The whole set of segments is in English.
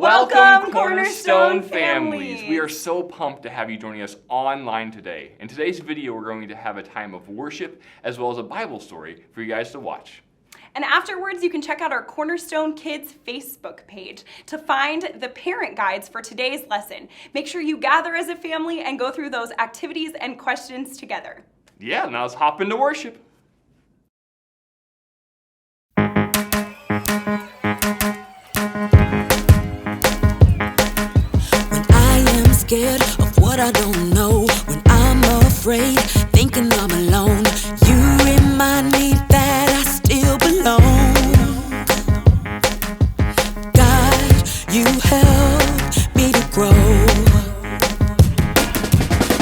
Welcome, Cornerstone families! We are so pumped to have you joining us online today. In today's video, we're going to have a time of worship as well as a Bible story for you guys to watch. And afterwards, you can check out our Cornerstone Kids Facebook page to find the parent guides for today's lesson. Make sure you gather as a family and go through those activities and questions together. Yeah, now let's hop into worship. Scared of what I don't know, when I'm afraid, thinking I'm alone, you remind me that I still belong. God, you help me to grow.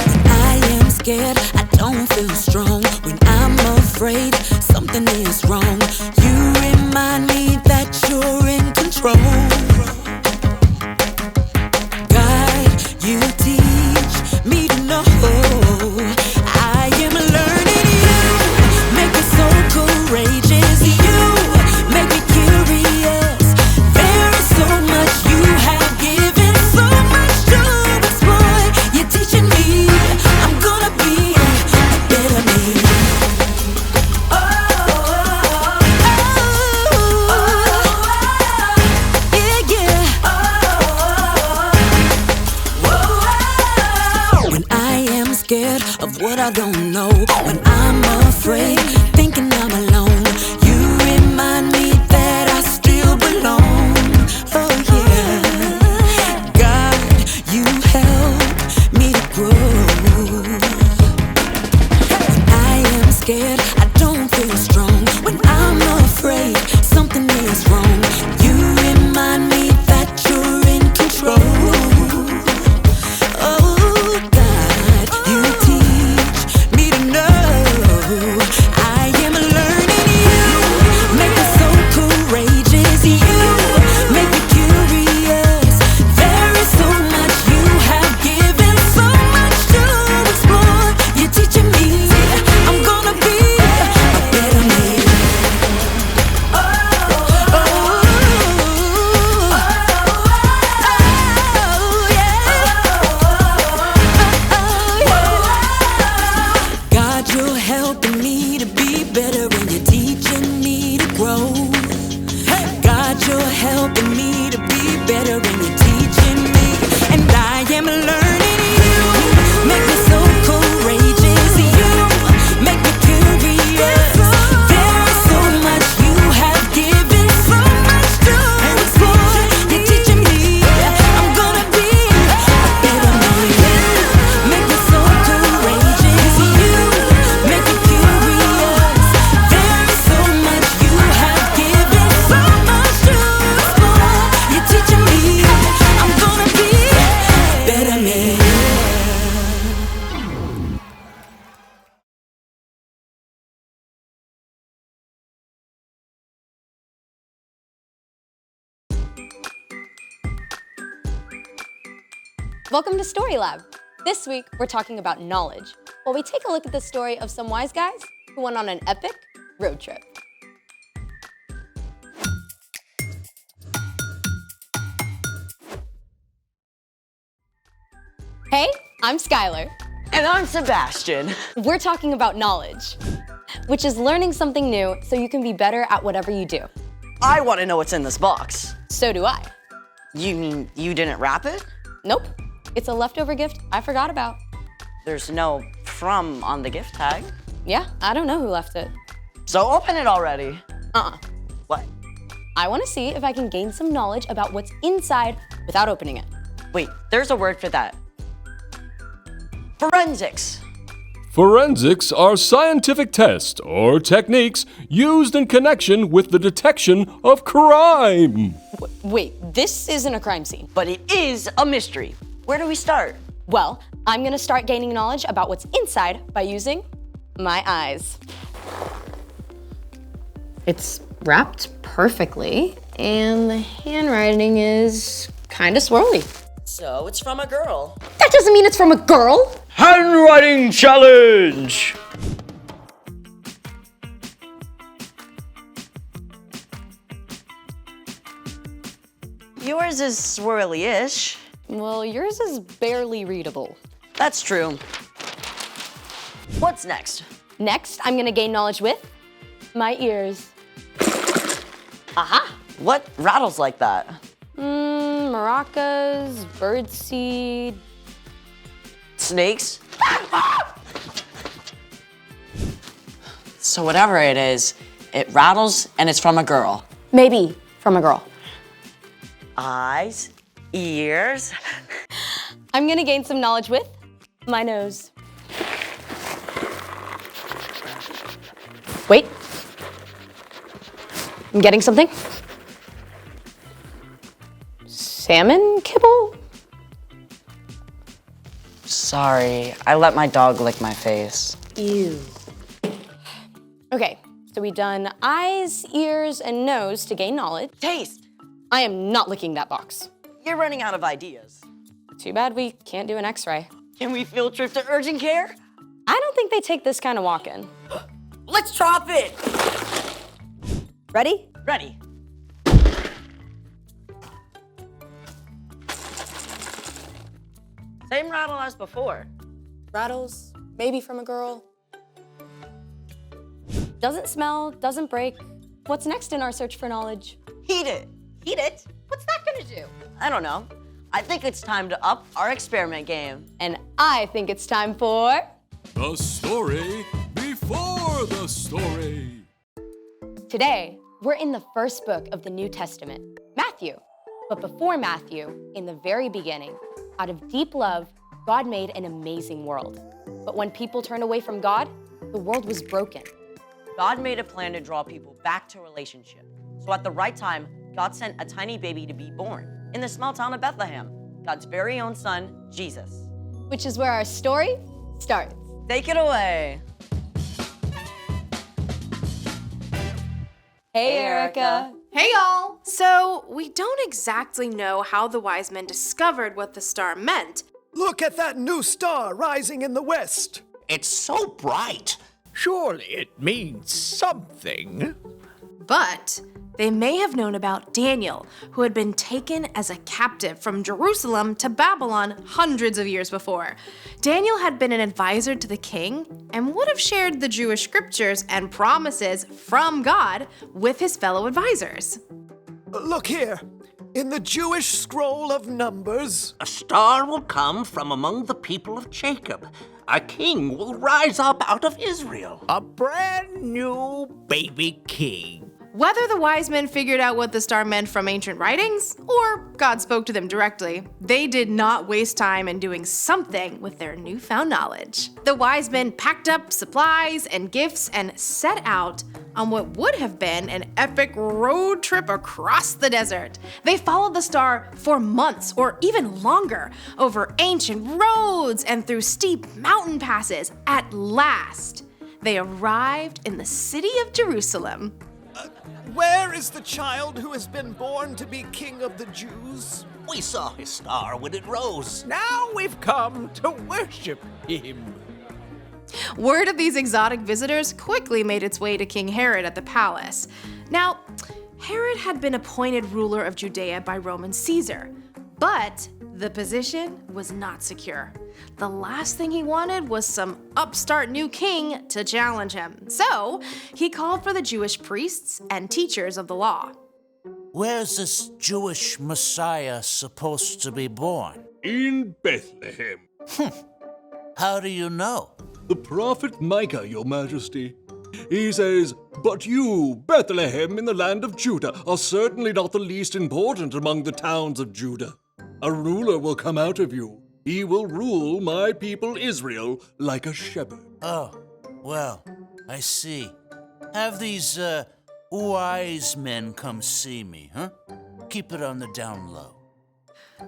When I am scared, I don't feel strong. When I'm afraid, something is wrong, you remind me that you're in control. You teach me to know I am learning. You make me so courageous. You make me curious. There is so much you have given, so much to explore. You're teaching me I'm gonna be a better me. Scared of what I don't know, when I'm afraid, thinking I'm alone, you remind me that I still belong. Oh yeah, God, you help me to grow. When I am scared, I don't feel strong. When I'm afraid, something is wrong, you remind me that you're in control. Welcome to Story Lab. This week, we're talking about knowledge, while we take a look at the story of some wise guys who went on an epic road trip. Hey, I'm Skylar. And I'm Sebastian. We're talking about knowledge, which is learning something new so you can be better at whatever you do. I want to know what's in this box. So do I. You mean you didn't wrap it? Nope. It's a leftover gift I forgot about. There's no "from" on the gift tag. Yeah, I don't know who left it. So open it already. What? I want to see if I can gain some knowledge about what's inside without opening it. Wait, there's a word for that. Forensics. Forensics are scientific tests or techniques used in connection with the detection of crime. Wait, this isn't a crime scene. But it is a mystery. Where do we start? Well, I'm gonna start gaining knowledge about what's inside by using my eyes. It's wrapped perfectly, and the handwriting is kinda swirly. So it's from a girl. That doesn't mean it's from a girl! Handwriting challenge! Yours is swirly-ish. Well, yours is barely readable. That's true. What's next? Next, I'm gonna gain knowledge with my ears. Aha! What rattles like that? Maracas, birdseed. Snakes? So whatever it is, it rattles and it's from a girl. Maybe from a girl. Eyes, ears. I'm gonna gain some knowledge with my nose. Wait. I'm getting something. Salmon kibble? Sorry, I let my dog lick my face. Ew. Okay, so we've done eyes, ears, and nose to gain knowledge. Taste! I am not licking that box. You're running out of ideas. Too bad we can't do an x-ray. Can we field trip to urgent care? I don't think they take this kind of walk-in. Let's drop it! Ready? Ready. Same rattle as before. Rattles, maybe from a girl. Doesn't smell, doesn't break. What's next in our search for knowledge? Heat it. Heat it? What's that gonna do? I don't know. I think it's time to up our experiment game. And I think it's time for... The story before the story. Today, we're in the first book of the New Testament, Matthew. But before Matthew, in the very beginning, out of deep love, God made an amazing world. But when people turned away from God, the world was broken. God made a plan to draw people back to relationship. So at the right time, God sent a tiny baby to be born in the small town of Bethlehem, God's very own son, Jesus. Which is where our story starts. Take it away. Hey, Erica. Hey y'all! So, we don't exactly know how the wise men discovered what the star meant. Look at that new star rising in the west. It's so bright. Surely it means something. But they may have known about Daniel, who had been taken as a captive from Jerusalem to Babylon hundreds of years before. Daniel had been an advisor to the king and would have shared the Jewish scriptures and promises from God with his fellow advisors. Look here. In the Jewish scroll of Numbers, A star will come from among the people of Jacob. A king will rise up out of Israel. A brand new baby king. Whether the wise men figured out what the star meant from ancient writings, or God spoke to them directly, they did not waste time in doing something with their newfound knowledge. The wise men packed up supplies and gifts and set out on what would have been an epic road trip across the desert. They followed the star for months or even longer, over ancient roads and through steep mountain passes. At last, they arrived in the city of Jerusalem. where is the child who has been born to be King of the Jews? We saw his star when it rose. Now we've come to worship him. Word of these exotic visitors quickly made its way to King Herod at the palace. Now, Herod had been appointed ruler of Judea by Roman Caesar, but the position was not secure. The last thing he wanted was some upstart new king to challenge him. So he called for the Jewish priests and teachers of the law. Where's this Jewish Messiah supposed to be born? In Bethlehem. How do you know? The prophet Micah, your majesty. He says, "But you, Bethlehem in the land of Judah, are certainly not the least important among the towns of Judah. A ruler will come out of you. He will rule my people Israel like a shepherd." Oh, well, I see. Have these, wise men come see me, huh? Keep it on the down low.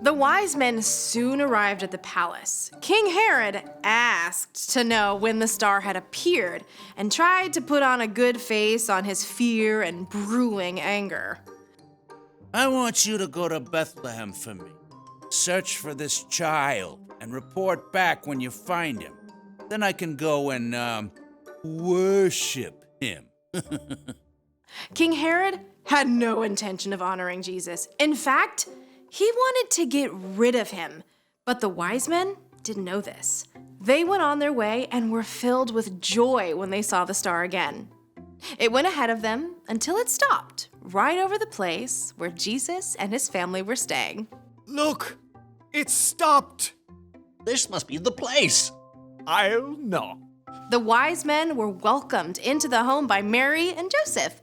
The wise men soon arrived at the palace. King Herod asked to know when the star had appeared and tried to put on a good face on his fear and brewing anger. I want you to go to Bethlehem for me. Search for this child and report back when you find him. Then I can go and, worship him. King Herod had no intention of honoring Jesus. In fact, he wanted to get rid of him. But the wise men didn't know this. They went on their way and were filled with joy when they saw the star again. It went ahead of them until it stopped right over the place where Jesus and his family were staying. Look, it stopped. This must be the place. I'll knock. The wise men were welcomed into the home by Mary and Joseph.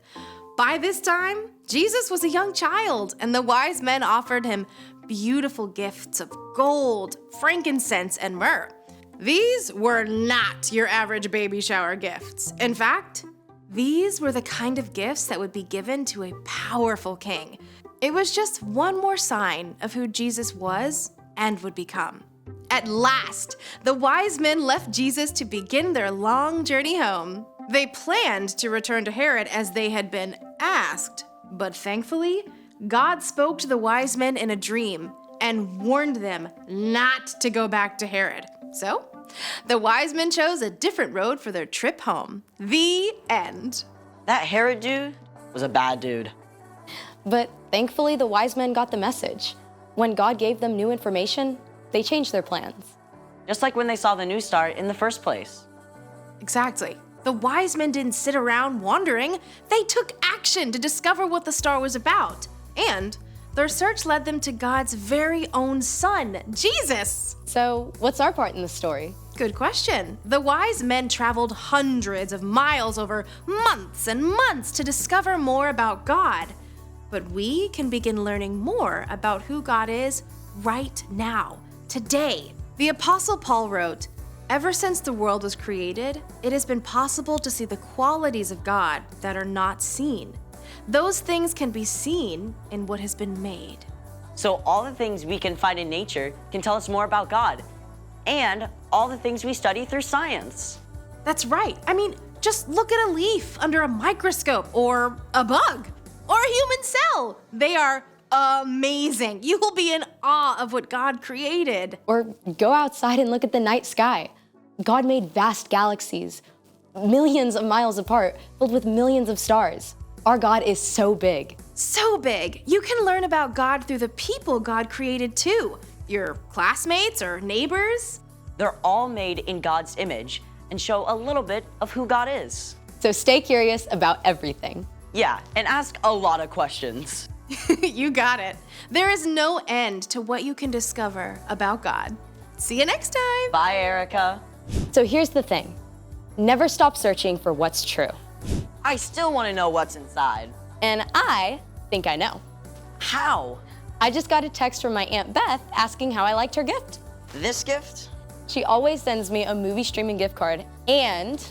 By this time, Jesus was a young child, and the wise men offered him beautiful gifts of gold, frankincense, and myrrh. These were not your average baby shower gifts. In fact, these were the kind of gifts that would be given to a powerful king. It was just one more sign of who Jesus was and would become. At last, the wise men left Jesus to begin their long journey home. They planned to return to Herod as they had been asked, but thankfully, God spoke to the wise men in a dream and warned them not to go back to Herod. So, the wise men chose a different road for their trip home. The end. That Herod dude was a bad dude. But thankfully, the wise men got the message. When God gave them new information, they changed their plans. Just like when they saw the new star in the first place. Exactly. The wise men didn't sit around wondering. They took action to discover what the star was about. And their search led them to God's very own son, Jesus. So, what's our part in the story? Good question. The wise men traveled hundreds of miles over months and months to discover more about God. But we can begin learning more about who God is right now, today. The Apostle Paul wrote, "Ever since the world was created, it has been possible to see the qualities of God that are not seen. Those things can be seen in what has been made." So all the things we can find in nature can tell us more about God, and all the things we study through science. That's right. I mean, just look at a leaf under a microscope, or a bug, or a human cell. They are amazing. You will be in awe of what God created. Or go outside and look at the night sky. God made vast galaxies, millions of miles apart, filled with millions of stars. Our God is so big. So big. You can learn about God through the people God created too. Your classmates or neighbors. They're all made in God's image and show a little bit of who God is. So stay curious about everything. Yeah, and ask a lot of questions. You got it. There is no end to what you can discover about God. See you next time. Bye, Erica. So here's the thing. Never stop searching for what's true. I still want to know what's inside. And I think I know. How? I just got a text from my Aunt Beth asking how I liked her gift. This gift? She always sends me a movie streaming gift card and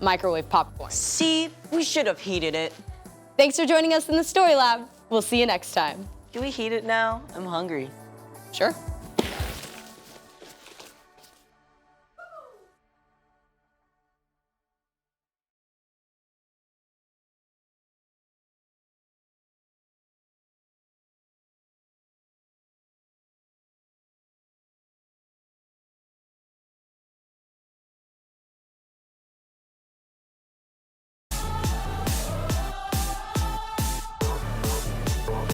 microwave popcorn. See, we should have heated it. Thanks for joining us in the Story Lab. We'll see you next time. Can we heat it now? I'm hungry. Sure.